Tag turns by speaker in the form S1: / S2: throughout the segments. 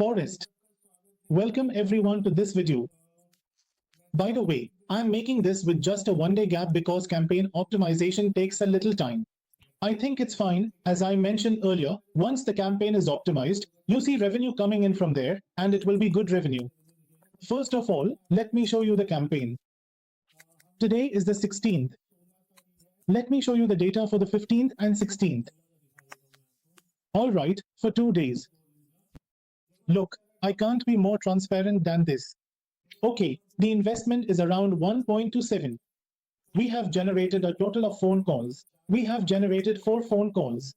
S1: forest. Welcome everyone to this video. By the way, I'm making this with just a one-day gap because campaign optimization takes a little time. I think it's fine. As I mentioned earlier, once the campaign is optimized, you see revenue coming in from there, and it will be good revenue. First of all, let me show you the campaign. Today is the 16th. Let me show you the data for the 15th and 16th. Alright, for 2 days. Look, I can't be more transparent than this. Okay, the investment is around 1.27. We have generated a total of phone calls. We have generated 4 phone calls.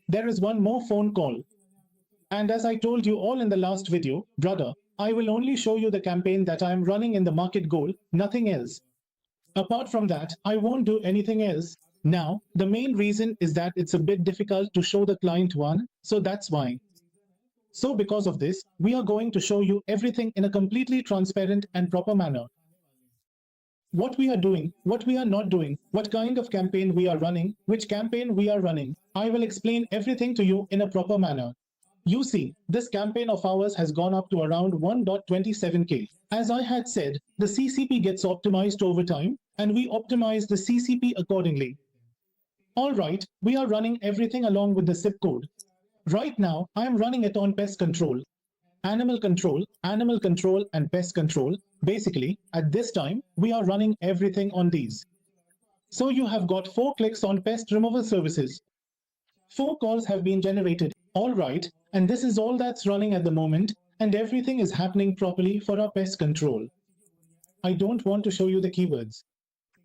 S1: There is one more phone call. And as I told you all in the last video, brother, I will only show you the campaign that I am running in the market goal, nothing else. Apart from that, I won't do anything else. Now, the main reason is that it's a bit difficult to show the client one, so that's why. So because of this, we are going to show you everything in a completely transparent and proper manner. What we are doing, what we are not doing, what kind of campaign we are running, which campaign we are running. I will explain everything to you in a proper manner. You see, this campaign of ours has gone up to around 1.27k. As I had said, the CCP gets optimized over time, and we optimize the CCP accordingly. Alright, we are running everything along with the zip code. Right now, I am running it on pest control, animal control, and pest control. Basically, at this time, we are running everything on these. So you have got 4 clicks on pest removal services. 4 calls have been generated. Alright, and this is all that's running at the moment, and everything is happening properly for our pest control. I don't want to show you the keywords.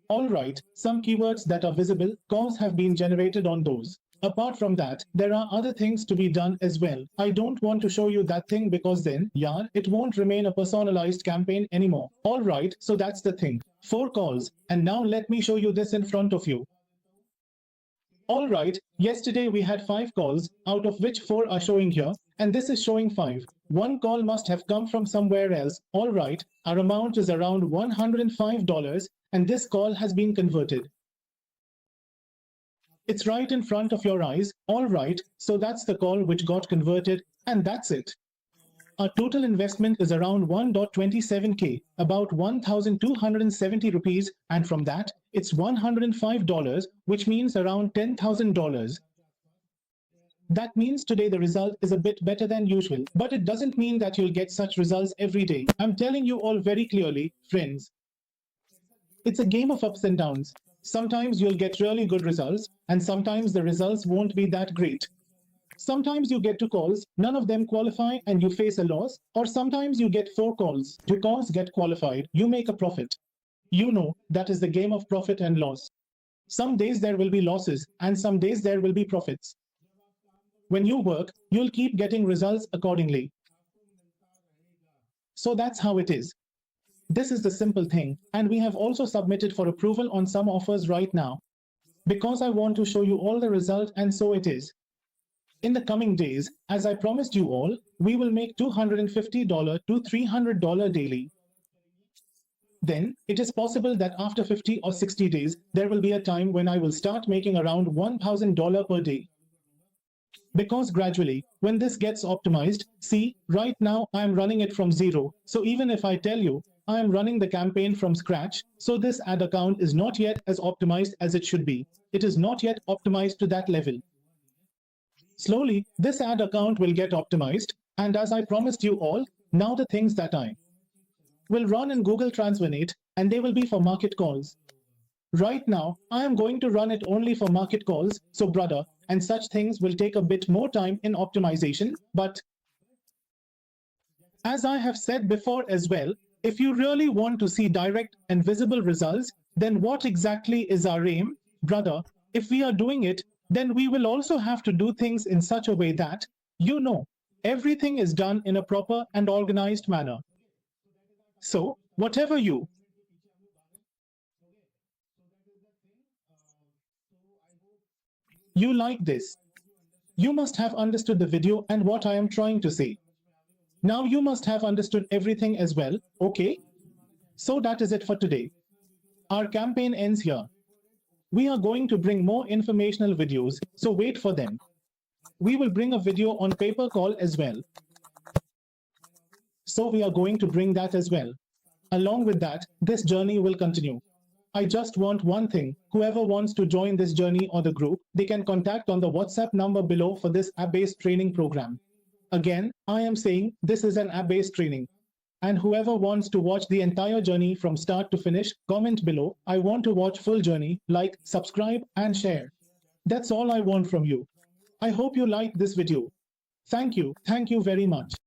S1: Alright, some keywords that are visible, calls have been generated on those. Apart from that, there are other things to be done as well. I don't want to show you that thing because then, it won't remain a personalized campaign anymore. Alright, so that's the thing. 4 calls, and now let me show you this in front of you. Alright, yesterday we had 5 calls, out of which 4 are showing here, and this is showing 5. 1 call must have come from somewhere else. Alright, our amount is around $105, and this call has been converted. It's right in front of your eyes. Alright, so that's the call which got converted, and that's it. Our total investment is around 1.27k, about 1,270 rupees, and from that, it's $105, which means around $10,000. That means today the result is a bit better than usual, but it doesn't mean that you'll get such results every day. I'm telling you all very clearly, friends. It's a game of ups and downs. Sometimes you'll get really good results, and sometimes the results won't be that great. Sometimes you get 2 calls, none of them qualify and you face a loss, or sometimes you get 4 calls, 2 calls get qualified, you make a profit. You know, that is the game of profit and loss. Some days there will be losses, and some days there will be profits. When you work, you'll keep getting results accordingly. So that's how it is. This is the simple thing, and we have also submitted for approval on some offers right now. Because I want to show you all the result, and so it is. In the coming days, as I promised you all, we will make $250 to $300 daily. Then, it is possible that after 50 or 60 days, there will be a time when I will start making around $1,000 per day. Because gradually, when this gets optimized, see, right now I am running it from zero, so even if I tell you, I am running the campaign from scratch, so this ad account is not yet as optimized as it should be. It is not yet optimized to that level. Slowly, this ad account will get optimized, and as I promised you all, now the things that I will run in Google Transfer, and they will be for market calls. Right now, I am going to run it only for market calls, so brother, and such things will take a bit more time in optimization, but as I have said before as well, if you really want to see direct and visible results, then what exactly is our aim? Brother, if we are doing it, then we will also have to do things in such a way that, everything is done in a proper and organized manner. So, whatever you like this, you must have understood the video and what I am trying to say. Now you must have understood everything as well, okay? So that is it for today. Our campaign ends here. We are going to bring more informational videos, so wait for them. We will bring a video on pay-per-call as well. So we are going to bring that as well. Along with that, this journey will continue. I just want one thing. Whoever wants to join this journey or the group, they can contact on the WhatsApp number below for this app-based training program. Again, I am saying this is an app-based training. And whoever wants to watch the entire journey from start to finish, comment below. I want to watch full journey, like, subscribe and share. That's all I want from you. I hope you liked this video. Thank you very much.